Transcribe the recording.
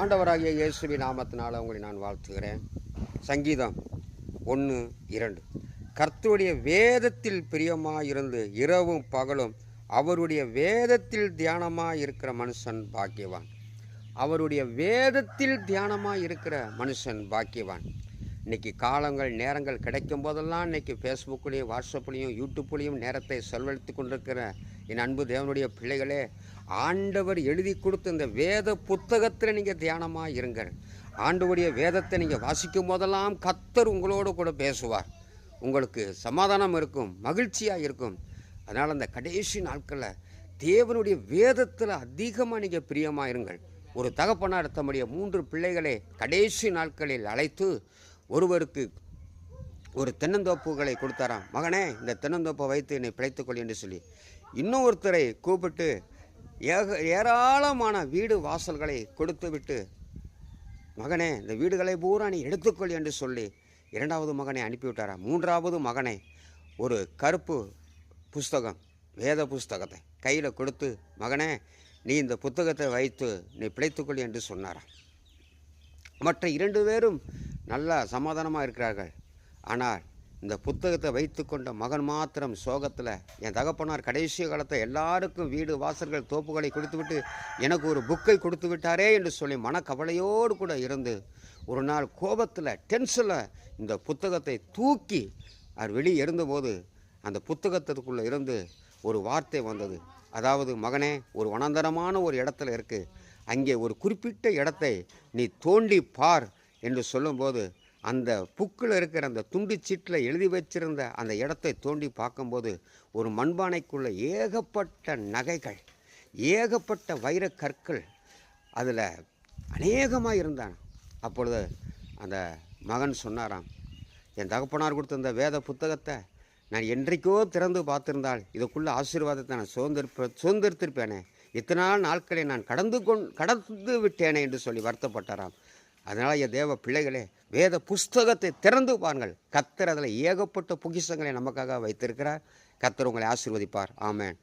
ஆண்டவராகிய இயேசுவின் நாமத்தினால உங்களை நான் வாழ்த்துகிறேன். சங்கீதம் 1:2. கர்த்தருடைய வேதத்தில் பிரியமாயிருந்து இரவும் பகலும் அவருடைய வேதத்தில் தியானமாக இருக்கிற மனுஷன் பாக்கியவான். அவருடைய வேதத்தில் தியானமாக இருக்கிற மனுஷன் பாக்கியவான். இன்றைக்கி காலங்கள் நேரங்கள் கிடைக்கும் போதெல்லாம் இன்றைக்கி ஃபேஸ்புக்லேயும் வாட்ஸ்அப்லேயும் யூடியூப்லேயும் நேரத்தை செலவழித்து கொண்டிருக்கிற என் அன்பு தேவனுடைய பிள்ளைகளே, ஆண்டவர் எழுதி கொடுத்த இந்த வேத புத்தகத்தில் நீங்கள் தியானமாக இருங்கள். ஆண்டவருடைய வேதத்தை நீங்கள் வாசிக்கும் போதெல்லாம் கர்த்தர் உங்களோடு கூட பேசுவார். உங்களுக்கு சமாதானம் இருக்கும், மகிழ்ச்சியாக இருக்கும். அதனால் அந்த கடைசி நாட்களில் தேவனுடைய வேதத்தில் அதிகமாக நீங்கள் பிரியமாக இருங்கள். ஒரு தகப்பனார் தம்முடைய 3 பிள்ளைகளை கடைசி நாட்களில் அழைத்து ஒருவருக்கு ஒரு தென்னந்தோப்புகளை கொடுத்தாராம். மகனே, இந்த தென்னந்தோப்பை வைத்து என்னை பிழைத்துக்கொள் என்று சொல்லி. இன்னொருத்தரை கூப்பிட்டு ஏராளமான வீடு வாசல்களை கொடுத்து விட்டு, மகனே, இந்த வீடுகளை பூரா நீ எடுத்துக்கொள் என்று சொல்லி 2வது மகனை அனுப்பிவிட்டாராம். 3வது மகனை ஒரு கருப்பு புஸ்தகம், வேத புஸ்தகத்தை கையில் கொடுத்து, மகனே, நீ இந்த புத்தகத்தை வைத்து நீ பிழைத்துக்கொள் என்று சொன்னாராம். மற்ற 2 பேரும் நல்லா சமாதானமாக இருக்கிறார்கள். ஆனால் இந்த புத்தகத்தை வைத்து கொண்ட மகன் மாத்திரம் சோகத்தில், என் தகப்பனார் கடைசி காலத்தை எல்லாருக்கும் வீடு வாசல்கள் தோப்புகளை கொடுத்துவிட்டு எனக்கு ஒரு புக்கை கொடுத்து விட்டாரே என்று சொல்லி மனக்கவலையோடு கூட இருந்து ஒரு நாள் கோபத்தில் டென்ஷனில் இந்த புத்தகத்தை தூக்கி அவர் வெளியே இருந்தபோது அந்த புத்தகத்துக்குள்ளே இருந்து ஒரு வார்த்தை வந்தது. அதாவது, மகனே, ஒரு வனாந்தரமான ஒரு இடத்துல இருக்குது, அங்கே ஒரு குறிப்பிட்ட இடத்தை நீ தோண்டி பார் என்று சொல்லும்போது அந்த புக்கில் இருக்கிற அந்த துண்டு சீட்டில் எழுதி வச்சிருந்த அந்த இடத்தை தோண்டி பார்க்கும்போது ஒரு மண்பானைக்குள்ளே ஏகப்பட்ட நகைகள், ஏகப்பட்ட வைரக்கற்கள் அதில் அநேகமாக இருந்தான். அப்பொழுது அந்த மகன் சொன்னாராம், என் தகப்பனார் கொடுத்த இந்த வேத புத்தகத்தை நான் என்றைக்கோ திறந்து பார்த்திருந்தால் இதுக்குள்ள ஆசீர்வாதத்தை நான் சுதந்திரத்திருப்பேனே, இத்தனை நாட்களை நான் கடந்து விட்டேனே என்று சொல்லி வருத்தப்பட்டாராம். அதனால் என் தேவ பிள்ளைகளே, வேத புஸ்தகத்தை திறந்து பாருங்கள். கர்த்தர் அதில் ஏகப்பட்ட பொக்கிஷங்களை நமக்காக வைத்திருக்கிறார். கர்த்தர் உங்களை ஆசீர்வதிப்பார். ஆமென்.